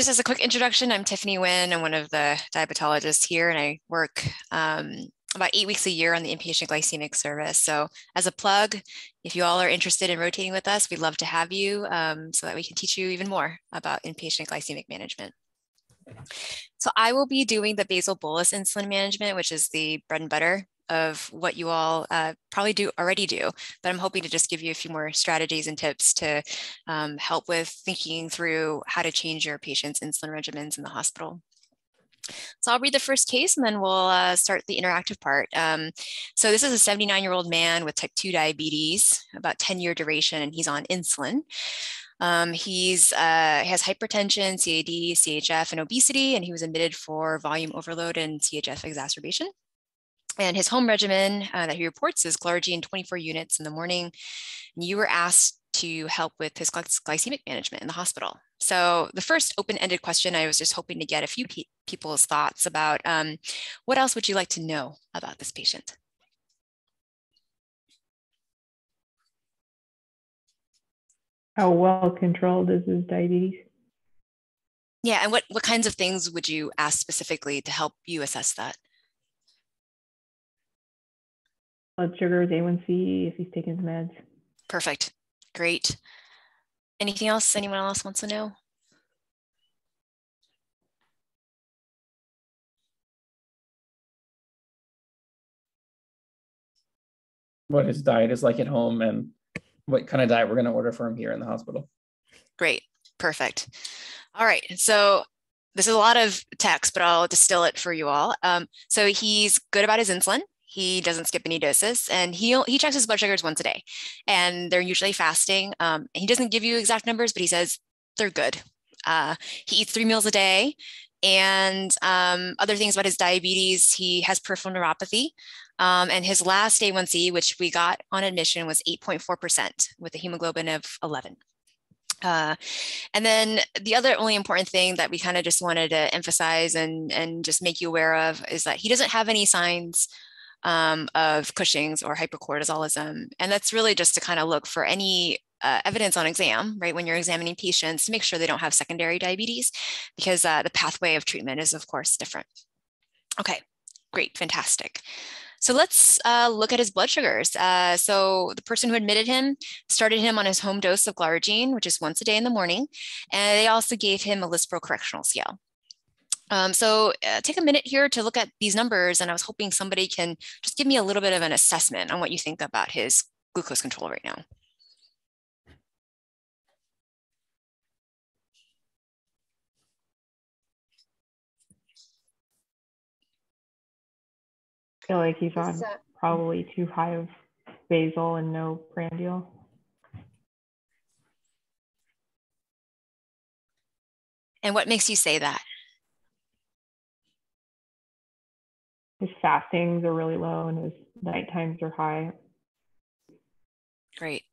just as a quick introduction, I'm Tiffany Nguyen. I'm one of the diabetologists here, and I work about 8 weeks a year on the inpatient glycemic service. So as a plug, if you all are interested in rotating with us, we'd love to have you so that we can teach you even more about inpatient glycemic management. So I will be doing the basal bolus insulin management, which is the bread and butter of what you all probably already do, but I'm hoping to just give you a few more strategies and tips to help with thinking through how to change your patient's insulin regimens in the hospital. So I'll read the first case and then we'll start the interactive part. So this is a 79-year-old man with type 2 diabetes, about 10-year duration, and he's on insulin. He has hypertension, CAD, CHF, and obesity, and he was admitted for volume overload and CHF exacerbation. And his home regimen that he reports is Glargine 24 units in the morning. And you were asked to help with his glycemic management in the hospital. So the first open-ended question, I was just hoping to get a few people's thoughts about what else would you like to know about this patient? How well controlled is his diabetes? Yeah, and what kinds of things would you ask specifically to help you assess that? Blood sugars, A1C, if he's taking his meds. Perfect. Great. Anything else anyone else wants to know? What his diet is like at home and what kind of diet we're going to order for him here in the hospital. Great. Perfect. All right. So this is a lot of text, but I'll distill it for you all. So he's good about his insulin. He doesn't skip any doses, and he checks his blood sugars once a day, and they're usually fasting. He doesn't give you exact numbers, but he says they're good. He eats 3 meals a day, and other things about his diabetes, he has peripheral neuropathy, and his last A1C, which we got on admission, was 8.4% with a hemoglobin of 11. And then the other only important thing that we kind of just wanted to emphasize and just make you aware of is that he doesn't have any signs of Cushing's or hypercortisolism. And that's really just to kind of look for any evidence on exam, right? When you're examining patients, to make sure they don't have secondary diabetes, because the pathway of treatment is, of course, different. Okay, great, fantastic. So let's look at his blood sugars. So the person who admitted him started him on his home dose of Glargine, which is once a day in the morning. And they also gave him a Lispro correctional scale. So take a minute here to look at these numbers, and I was hoping somebody can just give me a little bit of an assessment on what you think about his glucose control right now. I feel like he's on probably too high of basal and no prandial. And what makes you say that? His fastings are really low and his night times are high. Great.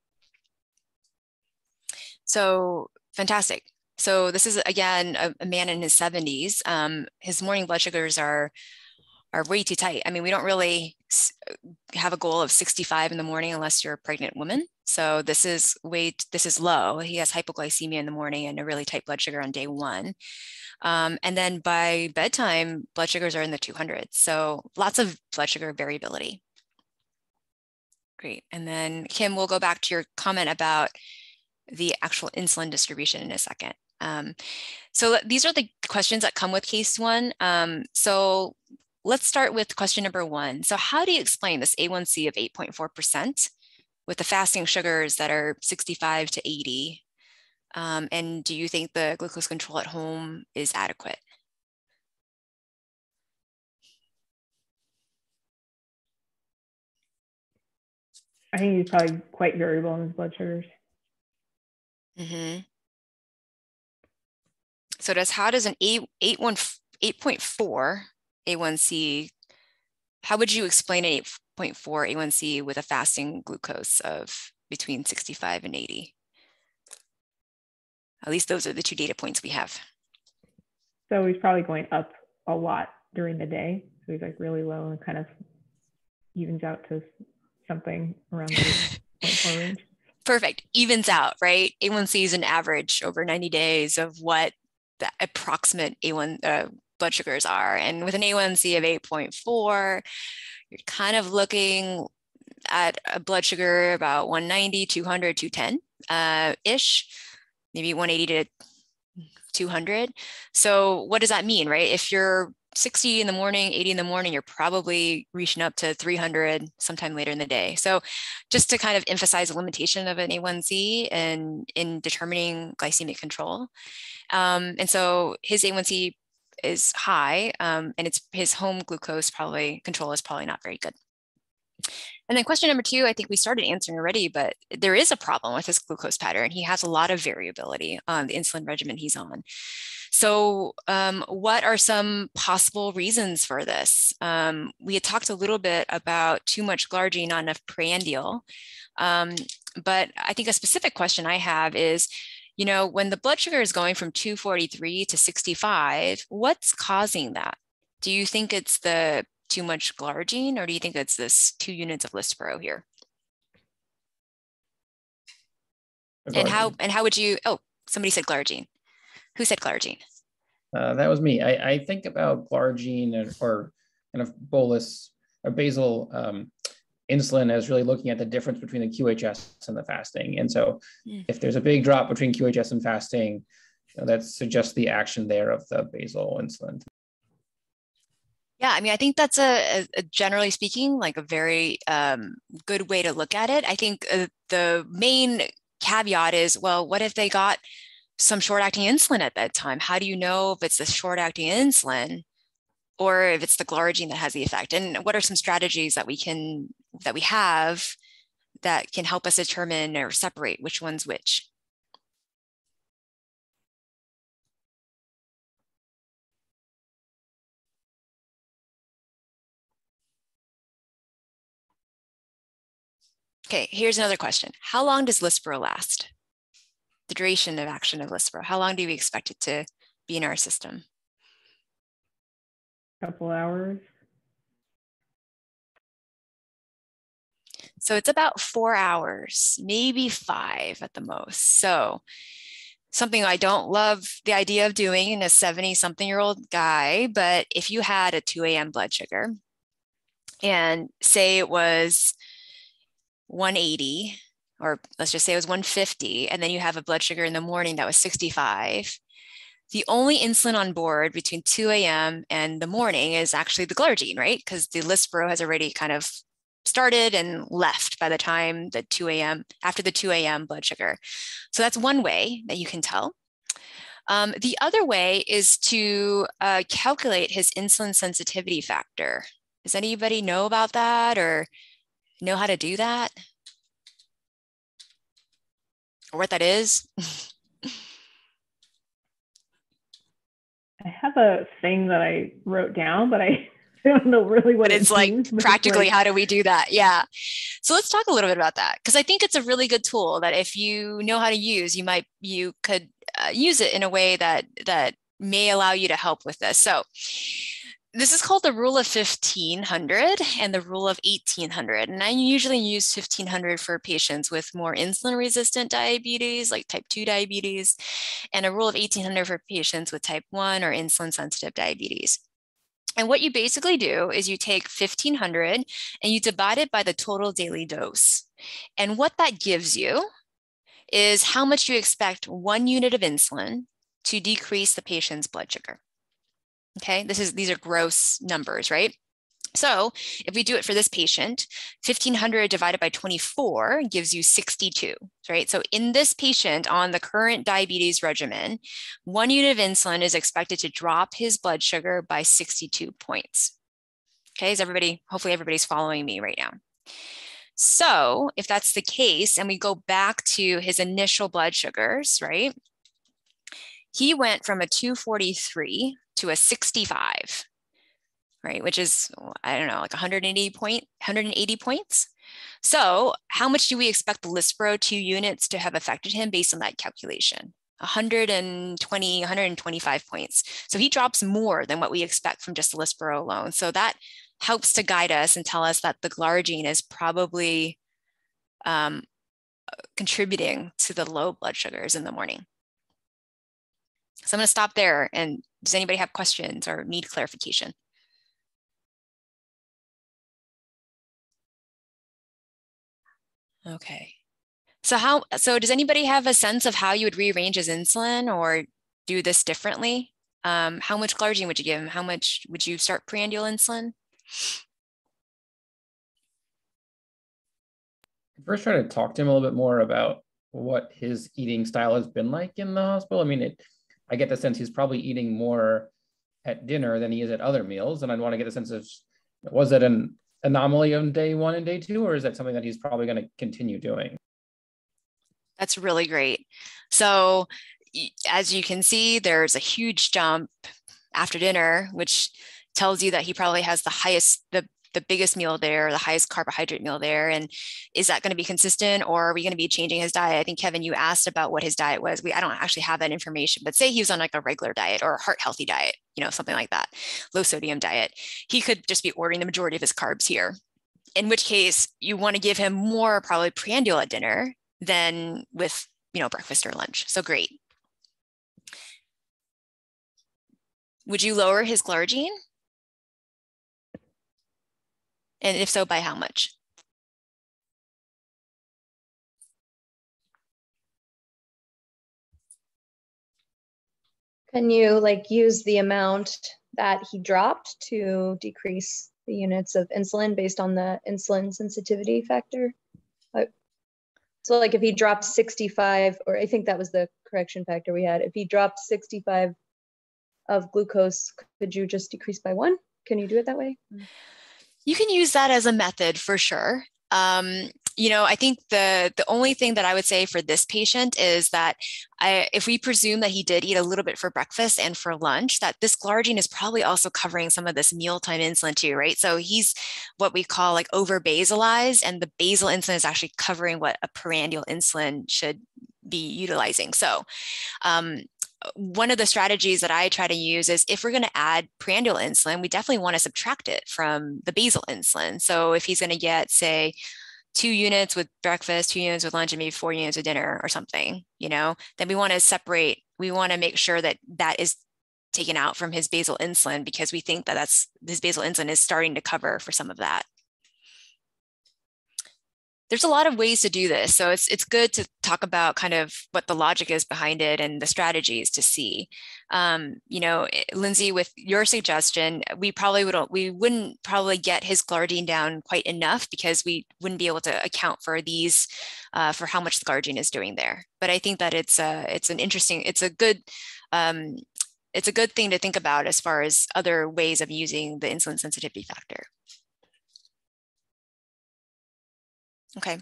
So fantastic. So this is, again, a man in his 70s. His morning blood sugars are way too tight. I mean, we don't really have a goal of 65 in the morning unless you're a pregnant woman. So this is low. He has hypoglycemia in the morning and a really tight blood sugar on day 1. And then by bedtime, blood sugars are in the 200s. So lots of blood sugar variability. Great. And then Kim, we'll go back to your comment about the actual insulin distribution in a second. So these are the questions that come with case 1. So let's start with question number 1. So how do you explain this A1C of 8.4% with the fasting sugars that are 65 to 80? And do you think the glucose control at home is adequate? I think he's probably quite variable in his blood sugars. Mm-hmm. So how does an 8.4 A1C, how would you explain an 8.4 A1C with a fasting glucose of between 65 and 80? At least those are the 2 data points we have. So he's probably going up a lot during the day. So he's like really low and kind of evens out to something around the 8.4 range. Perfect. Evens out, right? A1C is an average over 90 days of what the approximate A1 blood sugars are. And with an A1C of 8.4, you're kind of looking at a blood sugar about 190, 200, 210 ish, maybe 180 to 200. So what does that mean, right? If you're 60 in the morning, 80 in the morning, you're probably reaching up to 300 sometime later in the day. So just to kind of emphasize the limitation of an A1C and in determining glycemic control. And so his A1C is high, and it's his home glucose control is probably not very good. And then question number 2, I think we started answering already, but there is a problem with his glucose pattern. He has a lot of variability on the insulin regimen he's on. So what are some possible reasons for this? We had talked a little bit about too much glargine, not enough prandial. But I think a specific question I have is, when the blood sugar is going from 243 to 65, what's causing that? Do you think it's the too much glargine, or do you think it's this 2 units of Lispro here? And how would you, somebody said glargine. Who said glargine? That was me. I think about glargine or kind of bolus or basal insulin as really looking at the difference between the QHS and the fasting. And so if there's a big drop between QHS and fasting, that suggests the action there of the basal insulin. Yeah, I mean, I think that's a generally speaking, like a very good way to look at it. I think the main caveat is, well, what if they got some short-acting insulin at that time? How do you know if it's the short-acting insulin or if it's the glargine that has the effect? And what are some strategies that we have that can help us determine or separate which one's which? Okay, here's another question. How long does Lispro last? The duration of action of Lispro. How long do we expect it to be in our system? Couple hours. So it's about 4 hours, maybe 5 at the most. So something I don't love the idea of doing in a 70-something-year-old guy, but if you had a 2 a.m. blood sugar and say it was 180, or let's just say it was 150, and then you have a blood sugar in the morning that was 65, the only insulin on board between 2 a.m. and the morning is actually the glargine, right? Because the Lispro has already kind of started and left by the time the 2 a.m., after the 2 a.m. blood sugar. So that's one way that you can tell. The other way is to calculate his insulin sensitivity factor. Does anybody know about that or know how to do that? Or what that is? I have a thing that I wrote down, but I don't know really what it's like practically how do we do that? Yeah. So let's talk a little bit about that, because I think it's a really good tool that if you know how to use, you could use it in a way that may allow you to help with this. So this is called the rule of 1500 and the rule of 1800. And I usually use 1500 for patients with more insulin resistant diabetes, like type 2 diabetes, and a rule of 1800 for patients with type 1 or insulin sensitive diabetes. And what you basically do is you take 1500 and you divide it by the total daily dose. And what that gives you is how much you expect 1 unit of insulin to decrease the patient's blood sugar. Okay, these are gross numbers, right? So if we do it for this patient, 1500 divided by 24 gives you 62, right? So in this patient on the current diabetes regimen, 1 unit of insulin is expected to drop his blood sugar by 62 points. Okay, hopefully everybody's following me right now. So if that's the case, and we go back to his initial blood sugars, right? He went from a 243 to a 65, right? Which is, I don't know, like 180 points. So how much do we expect the Lispro 2 units to have affected him based on that calculation? 120, 125 points. So he drops more than what we expect from just the Lispro alone. So that helps to guide us and tell us that the glargine is probably contributing to the low blood sugars in the morning. So I'm going to stop there. And does anybody have questions or need clarification? Okay. So does anybody have a sense of how you would rearrange his insulin or do this differently? How much glargine would you give him? How much would you start prandial insulin? First, try to talk to him a little bit more about what his eating style has been like in the hospital. I mean, I get the sense he's probably eating more at dinner than he is at other meals. And I'd want to get a sense of, was it an anomaly on day 1 and day 2, or is that something that he's probably going to continue doing? That's really great. So as you can see, there's a huge jump after dinner, which tells you that he probably has the biggest meal there, the highest carbohydrate meal there. And is that going to be consistent, or are we going to be changing his diet? I think, Kevin, you asked about what his diet was. I don't actually have that information, but say he was on like a regular diet or a heart healthy diet, something like that, low sodium diet. He could just be ordering the majority of his carbs here, in which case you want to give him more probably prandial at dinner than with, breakfast or lunch. So great. Would you lower his glargine? And if so, by how much? Can you use the amount that he dropped to decrease the units of insulin based on the insulin sensitivity factor? So if he dropped 65, or I think that was the correction factor we had, if he dropped 65 of glucose, could you just decrease by 1? Can you do it that way? You can use that as a method for sure. I think the only thing that I would say for this patient is that if we presume that he did eat a little bit for breakfast and for lunch, that this glargine is probably also covering some of this mealtime insulin too, right? So he's what we call over basalized, and the basal insulin is actually covering what a prandial insulin should be utilizing. So one of the strategies that I try to use is if we're going to add prandial insulin, we definitely want to subtract it from the basal insulin. So if he's going to get, say, 2 units with breakfast, 2 units with lunch, and maybe 4 units with dinner or something, then we want to separate. We want to make sure that that is taken out from his basal insulin, because we think that his basal insulin is starting to cover for some of that. There's a lot of ways to do this. So it's good to talk about kind of what the logic is behind it and the strategies to see. Lindsay, with your suggestion, we wouldn't probably get his glargine down quite enough, because we wouldn't be able to account for these, for how much the glargine is doing there. But I think that it's a good thing to think about as far as other ways of using the insulin sensitivity factor. Okay.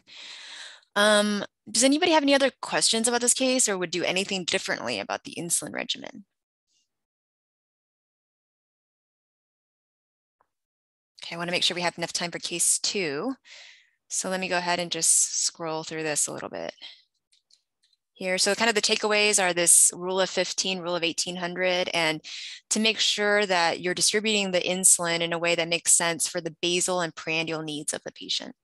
Does anybody have any other questions about this case, or would do anything differently about the insulin regimen? Okay, I want to make sure we have enough time for case 2. So let me go ahead and just scroll through this a little bit here. So kind of the takeaways are this rule of 15, rule of 1800, and to make sure that you're distributing the insulin in a way that makes sense for the basal and prandial needs of the patient.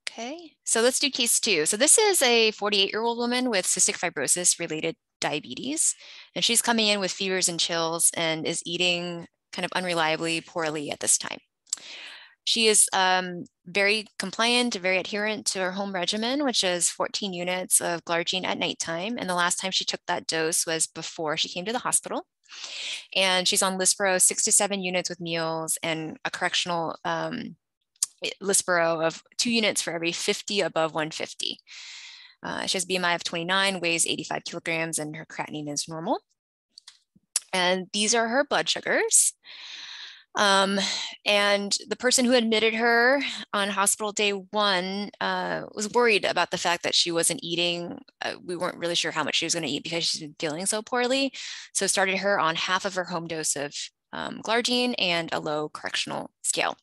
Okay, so let's do case 2. So this is a 48-year-old woman with cystic fibrosis related diabetes, and she's coming in with fevers and chills and is eating kind of unreliably poorly at this time. She is very compliant, very adherent to her home regimen, which is 14 units of glargine at nighttime. And the last time she took that dose was before she came to the hospital. And she's on Lispro 6 to 7 units with meals, and a correctional Lispro of 2 units for every 50 above 150. She has BMI of 29, weighs 85 kilograms, and her creatinine is normal. And these are her blood sugars. And the person who admitted her on hospital day 1 was worried about the fact that she wasn't eating. We weren't really sure how much she was going to eat because she's been feeling so poorly. So started her on half of her home dose of glargine and a low correctional scale.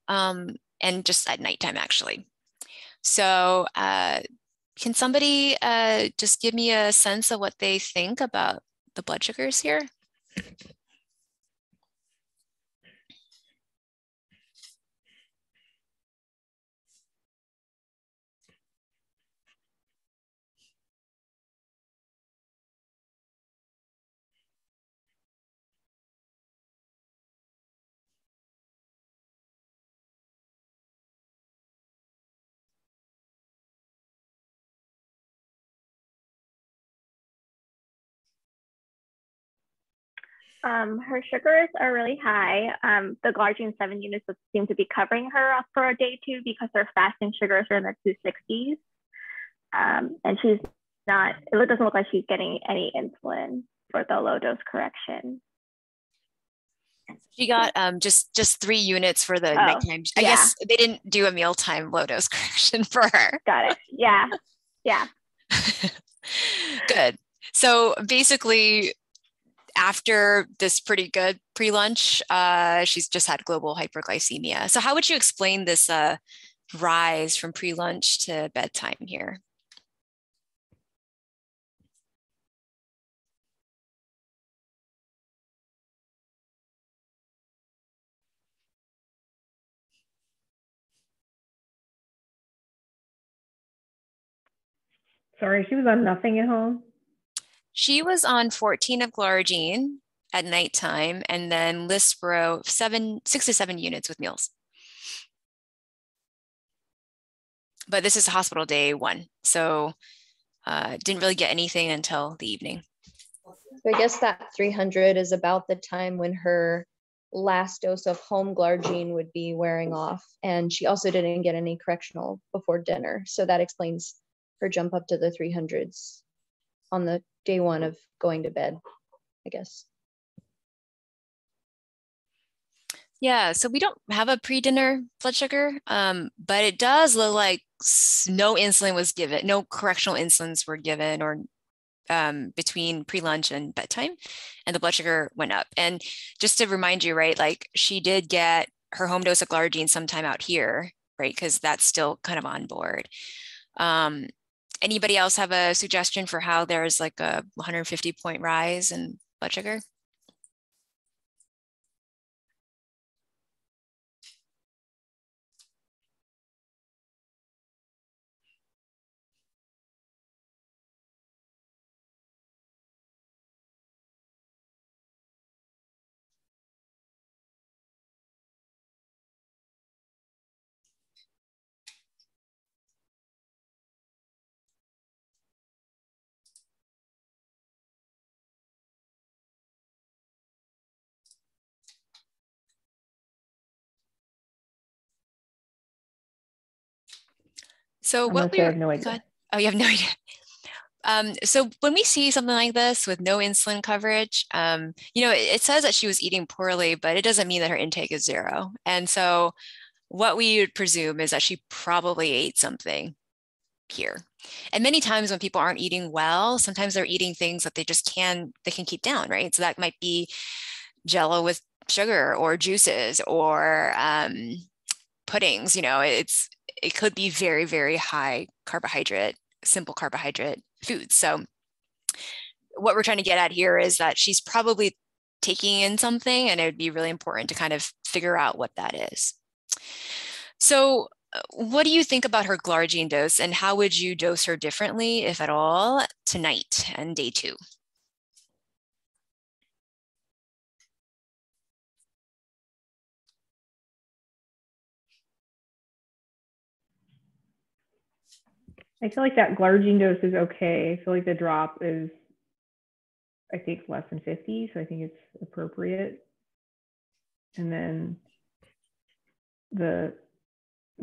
And just at nighttime, actually. So can somebody just give me a sense of what they think about the blood sugars here? Her sugars are really high. The glargine 7 units seem to be covering her for a day 2 because her fasting sugars are in the 260s. And she's not, it doesn't look like she's getting any insulin for the low dose correction. She got just 3 units for the nighttime. I guess they didn't do a mealtime low dose correction for her. Got it. Yeah. Yeah. Good. So basically, after this pretty good pre-lunch, she's just had global hyperglycemia. So how would you explain this rise from pre-lunch to bedtime here? Sorry, she was on nothing at home? She was on 14 of glargine at nighttime, and then Lispro 6 to 7 units with meals. But this is hospital day 1, so didn't really get anything until the evening. So I guess that 300 is about the time when her last dose of home glargine would be wearing off. And she also didn't get any correctional before dinner. So that explains her jump up to the 300s on the day 1 of going to bed, I guess. Yeah, so we don't have a pre-dinner blood sugar, but it does look like no insulin was given, no correctional insulins were given or between pre-lunch and bedtime, and the blood sugar went up. And just to remind you, right, like she did get her home dose of glargine sometime out here, right, because that's still kind of on board. Anybody else have a suggestion for how there's like a 150-point rise in blood sugar? So what we I have no idea. Oh, you have no idea. So when we see something like this with no insulin coverage, it says that she was eating poorly, but it doesn't mean that her intake is 0. And so what we would presume is that she probably ate something here. And many times when people aren't eating well, sometimes they're eating things that they can keep down, right? So that might be Jello with sugar or juices or puddings. It could be very, very high carbohydrate, simple carbohydrate foods. So what we're trying to get at here is that she's probably taking in something, and it would be really important to kind of figure out what that is. So what do you think about her glargine dose, and how would you dose her differently, if at all, tonight and day 2? I feel like that glargine dose is okay. I feel like the drop is, I think, less than 50, so I think it's appropriate. And then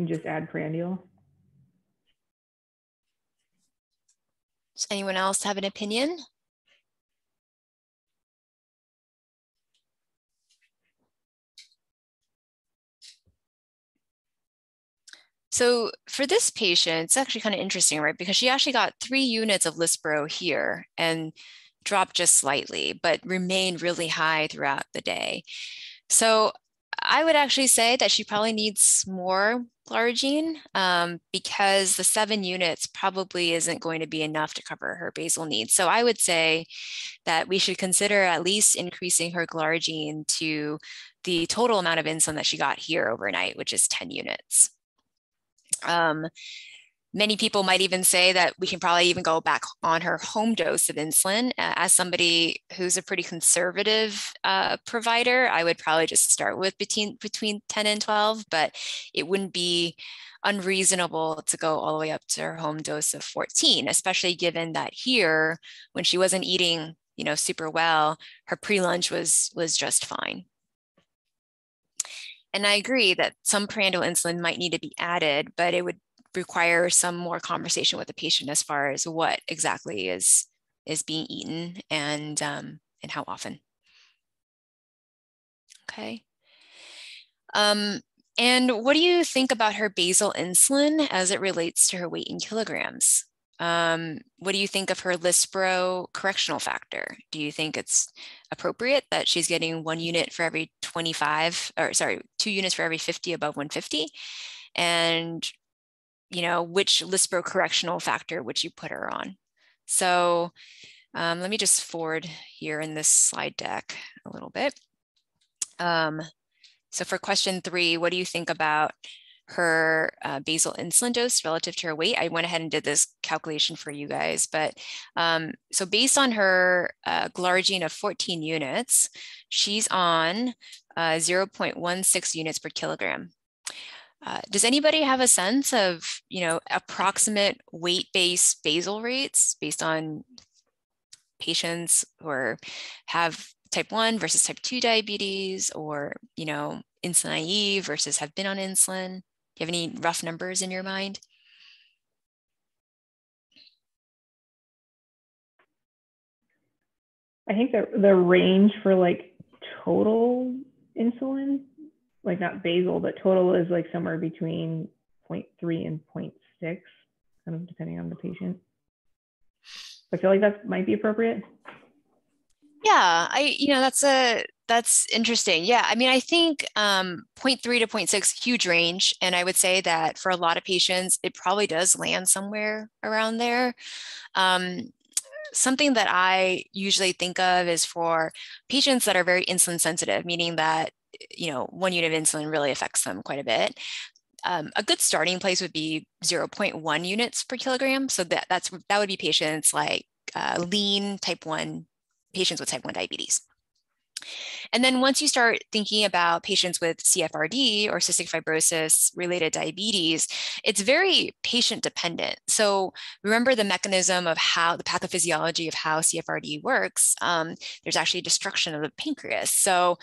just add prandial. Does anyone else have an opinion? So for this patient, it's actually kind of interesting, right? Because she actually got 3 units of Lispro here and dropped just slightly, but remained really high throughout the day. So I would actually say that she probably needs more glargine because the 7 units probably isn't going to be enough to cover her basal needs. So I would say that we should consider at least increasing her glargine to the total amount of insulin that she got here overnight, which is 10 units. Many people might even say that we can probably even go back on her home dose of insulin. As somebody who's a pretty conservative provider, I would probably just start with between 10 and 12, but it wouldn't be unreasonable to go all the way up to her home dose of 14, especially given that here, when she wasn't eating super well, her pre-lunch was just fine. And I agree that some prandial insulin might need to be added, but it would require some more conversation with the patient as far as what exactly is being eaten and how often. Okay. And what do you think about her basal insulin as it relates to her weight in kilograms? What do you think of her Lispro correctional factor? Do you think it's appropriate that she's getting 1 unit for every 25, or sorry, 2 units for every 50 above 150? And, which Lispro correctional factor would you put her on? So let me just forward here in this slide deck a little bit. So for question 3, what do you think about her basal insulin dose relative to her weight? I went ahead and did this calculation for you guys, but so based on her glargine of 14 units, she's on 0.16 units per kilogram. Does anybody have a sense of, approximate weight-based basal rates based on patients who have type 1 versus type 2 diabetes, or, insulin naive versus have been on insulin? Do you have any rough numbers in your mind? I think the range for like total insulin, like not basal, but total, is like somewhere between 0.3 and 0.6, kind of depending on the patient. I feel like that might be appropriate. Yeah, that's interesting. Yeah, I mean, I think 0.3 to 0.6, huge range. And I would say that for a lot of patients, it probably does land somewhere around there. Something that I usually think of is for patients that are very insulin sensitive, meaning that, 1 unit of insulin really affects them quite a bit. A good starting place would be 0.1 units per kilogram. So that would be patients like lean type 1 patients with type 1 diabetes. And then once you start thinking about patients with CFRD or cystic fibrosis related diabetes, it's very patient dependent. So remember the mechanism of how the pathophysiology of how CFRD works. There's actually destruction of the pancreas. So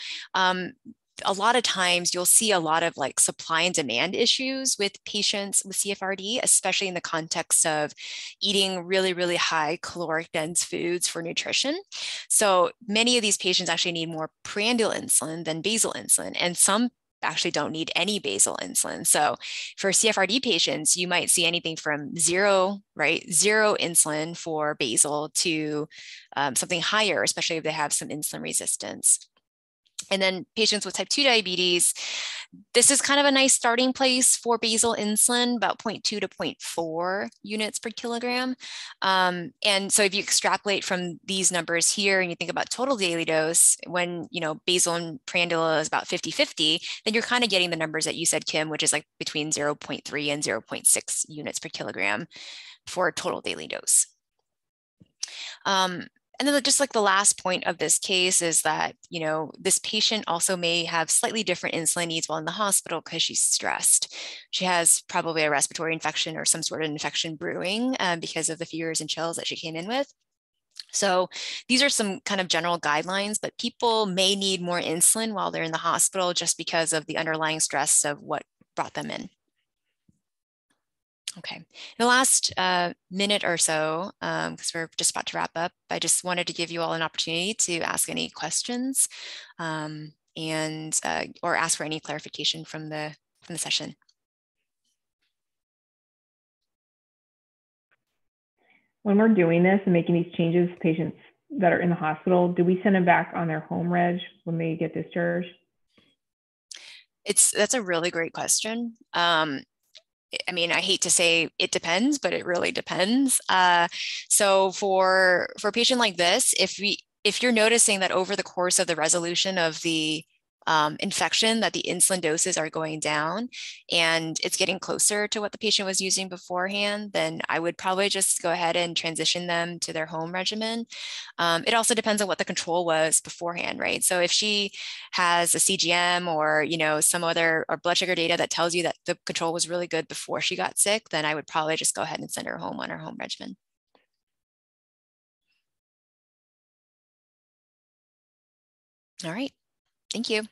a lot of times you'll see a lot of like supply and demand issues with patients with CFRD, especially in the context of eating really, really high caloric dense foods for nutrition. So many of these patients actually need more prandial insulin than basal insulin, and some actually don't need any basal insulin. So for CFRD patients, you might see anything from zero insulin for basal to something higher, especially if they have some insulin resistance. And then patients with type 2 diabetes, this is kind of a nice starting place for basal insulin, about 0.2 to 0.4 units per kilogram. And so if you extrapolate from these numbers here and you think about total daily dose, when basal and prandial is about 50-50, then you're kind of getting the numbers that you said, Kim, which is like between 0.3 and 0.6 units per kilogram for total daily dose. And then just like the last point of this case is that, this patient also may have slightly different insulin needs while in the hospital because she's stressed. She has probably a respiratory infection or some sort of infection brewing because of the fevers and chills that she came in with. So these are some kind of general guidelines, but people may need more insulin while they're in the hospital just because of the underlying stress of what brought them in. Okay, in the last minute or so, because we're just about to wrap up, I just wanted to give you all an opportunity to ask any questions or ask for any clarification from the session. When we're doing this and making these changes to patients that are in the hospital, do we send them back on their home reg when they get discharged? That's a really great question. I mean, I hate to say it depends, but it really depends. So for a patient like this, if you're noticing that over the course of the resolution of the infection that the insulin doses are going down and it's getting closer to what the patient was using beforehand, then I would probably just go ahead and transition them to their home regimen. It also depends on what the control was beforehand, right? So if she has a CGM or, some other or blood sugar data that tells you that the control was really good before she got sick, then I would probably just go ahead and send her home on her home regimen. All right. Thank you.